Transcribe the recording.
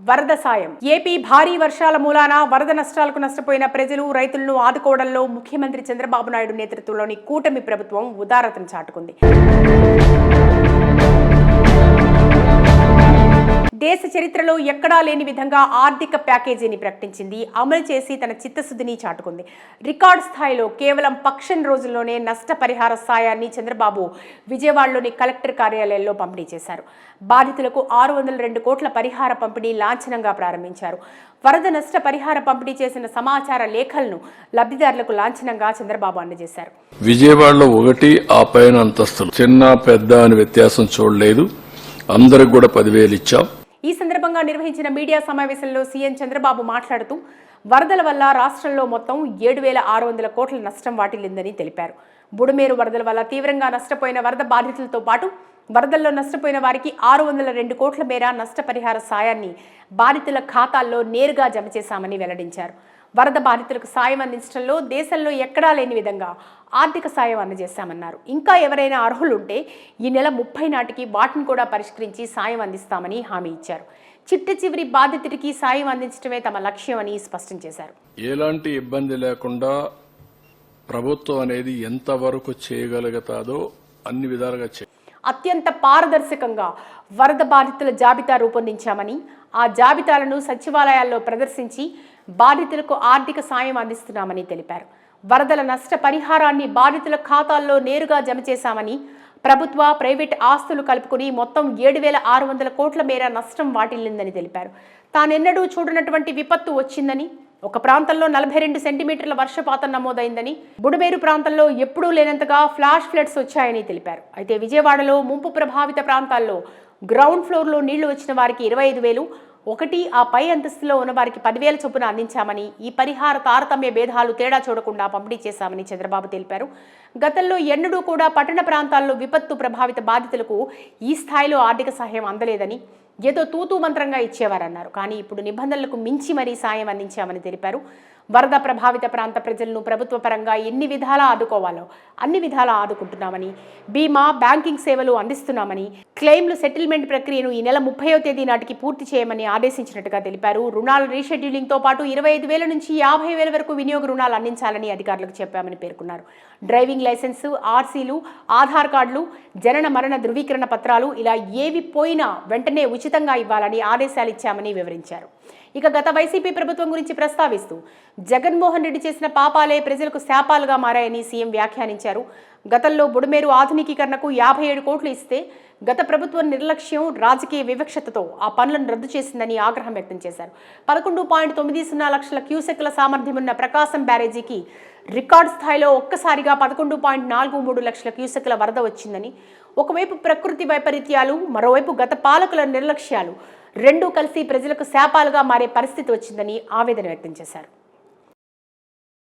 వరద సాయం. ఏపీ భారీ వర్షాల మూలాన వరద నష్టాలకు నష్టపోయిన ప్రజలు, రైతులను ఆదుకోవడంలో ముఖ్యమంత్రి చంద్రబాబు నాయుడు నేతృత్వంలోని కూటమి ప్రభుత్వం ఉదారతను చాటుకుంది. దేశ చరిత్రలో ఎక్కడా లేని విధంగా ఆర్థిక ప్యాకేజీని ప్రకటించింది. అమలు చేసి తన చిత్తశుద్ధిని చాటుకుంది. రికార్డు స్థాయిలో కేవలం పక్షం రోజుల్లోనే నష్టపరిహార సాయాన్ని చంద్రబాబు విజయవాడలోని కలెక్టర్ కార్యాలయంలో పంపిణీ చేశారు. బాధితులకు 602 కోట్ల పరిహార పంపిణీ లాంఛనంగా ప్రారంభించారు. వరద నష్ట పరిహార పంపిణీ చేసిన సమాచార లేఖలను లబ్ధిదారులకు లాంఛనంగా చంద్రబాబు అందజేశారు. విజయవాడలో 1 ఆ పైన అంతస్తులు చిన్న పెద్ద అని వ్యత్యాసం చూడలేదు. అందరికి కూడా 10,000 ఇచ్చాం. ఈ సందర్భంగా నిర్వహించిన మీడియా సమావేశంలో సీఎం చంద్రబాబు మాట్లాడుతూ వరదల వల్ల రాష్ట్రంలో మొత్తం 7,600 కోట్ల నష్టం వాటిల్లిందని తెలిపారు. బుడమేరు వరదల వల్ల తీవ్రంగా నష్టపోయిన వరద బాధితులతో పాటు వరదల్లో నష్టపోయిన వారికి 602 కోట్ల మేర నష్టపరిహార సాయాన్ని బాధితుల ఖాతాల్లో నేరుగా జమ చేశామని వెల్లడించారు. వరద బాధితులకు సాయం అందించడంలో దేశంలో ఎక్కడా లేని విధంగా ఆర్థిక సాయం అందజేశామన్నారు. ఇంకా ఎవరైనా అర్హులుంటే ఈ నెల 30 నాటికి వాటిని కూడా పరిష్కరించి సాయం అందిస్తామని హామీ ఇచ్చారు. చిట్ట చివరి బాధితుడికి సాయం అందించడమే తమ లక్ష్యమని స్పష్టం చేశారు. ఎలాంటి ఇబ్బంది లేకుండా ప్రభుత్వం అనేది ఎంతవరకు చేయగలుగుతాదో అన్ని విధాలుగా అత్యంత పారదర్శకంగా వరద బాధితుల జాబితా రూపొందించామని, ఆ జాబితాలను సచివాలయాల్లో ప్రదర్శించి బాధితులకు ఆర్థిక సాయం అందిస్తున్నామని తెలిపారు. వరదల నష్ట పరిహారాన్ని బాధితుల ఖాతాల్లో నేరుగా జమ చేశామని, ప్రభుత్వ, ప్రైవేట్ ఆస్తులు కలుపుకుని మొత్తం 7,600 కోట్ల మేర నష్టం వాటిల్లిందని తెలిపారు. తానెన్నడూ చూడనటువంటి విపత్తు వచ్చిందని, ఒక ప్రాంతంలో 42 సెంటీమీటర్ల వర్షపాతం నమోదైందని, బుడమేరు ప్రాంతంలో ఎప్పుడూ లేనంతగా ఫ్లాష్ ఫ్లడ్స్ వచ్చాయని తెలిపారు. అయితే విజయవాడలో ముంపు ప్రభావిత ప్రాంతాల్లో గ్రౌండ్ ఫ్లోర్లో నీళ్లు వచ్చిన వారికి 25,000, ఆ పై అంతస్తులో ఉన్న వారికి 10,000 చొప్పున అందించామని, ఈ పరిహార తారతమ్య భేదాలు తేడా చూడకుండా పంపిణీ చేశామని చంద్రబాబు తెలిపారు. గతంలో ఎన్నడూ కూడా పట్టణ ప్రాంతాల్లో విపత్తు ప్రభావిత బాధితులకు ఈ స్థాయిలో ఆర్థిక సహాయం అందలేదని, ఏదో తూతూ మంత్రంగా ఇచ్చేవారన్నారు. కానీ ఇప్పుడు నిబంధనలకు మించి మరీ సాయం అందించామని తెలిపారు. వరద ప్రభావిత ప్రాంత ప్రజలను ప్రభుత్వ పరంగా ఎన్ని విధాలా ఆదుకోవాలో అన్ని విధాలా ఆదుకుంటున్నామని, బీమా, బ్యాంకింగ్ సేవలు అందిస్తున్నామని, క్లెయిమ్లు సెటిల్మెంట్ ప్రక్రియను ఈ నెల 30వ తేదీ నాటికి పూర్తి చేయమని ఆదేశించినట్టుగా తెలిపారు. రుణాల రీషెడ్యూలింగ్తో పాటు 25,000 నుంచి 50,000 వరకు వినియోగ రుణాలు అందించాలని అధికారులకు చెప్పామని పేర్కొన్నారు. డ్రైవింగ్ లైసెన్సు, ఆర్సీలు, ఆధార్ కార్డులు, జనన మరణ ధృవీకరణ పత్రాలు ఇలా ఏవి పోయినా వెంటనే ఉచితంగా ఇవ్వాలని ఆదేశాలు ఇచ్చామని వివరించారు. ఇక గత వైసీపీ ప్రభుత్వం గురించి ప్రస్తావిస్తూ జగన్మోహన్ రెడ్డి చేసిన పాపాలే ప్రజలకు శాపాలుగా మారాయని సీఎం వ్యాఖ్యానించారు. గతంలో బుడమేరు ఆధునికీకరణకు 57 కోట్లు ఇస్తే గత ప్రభుత్వం నిర్లక్ష్యం, రాజకీయ వివక్షతతో ఆ పనులను రద్దు చేసిందని ఆగ్రహం వ్యక్తం చేశారు. 11.90 లక్షల క్యూసెక్ల సామర్థ్యం ఉన్న ప్రకాశం బ్యారేజీకి రికార్డు స్థాయిలో ఒక్కసారిగా 11.43 లక్షల క్యూసెక్ల వరద వచ్చిందని, ఒకవైపు ప్రకృతి వైపరీత్యాలు, మరోవైపు గత పాలకుల నిర్లక్ష్యాలు రెండూ కలిసి ప్రజలకు శాపాలుగా మారే పరిస్థితి వచ్చిందని ఆవేదన వ్యక్తం చేశారు.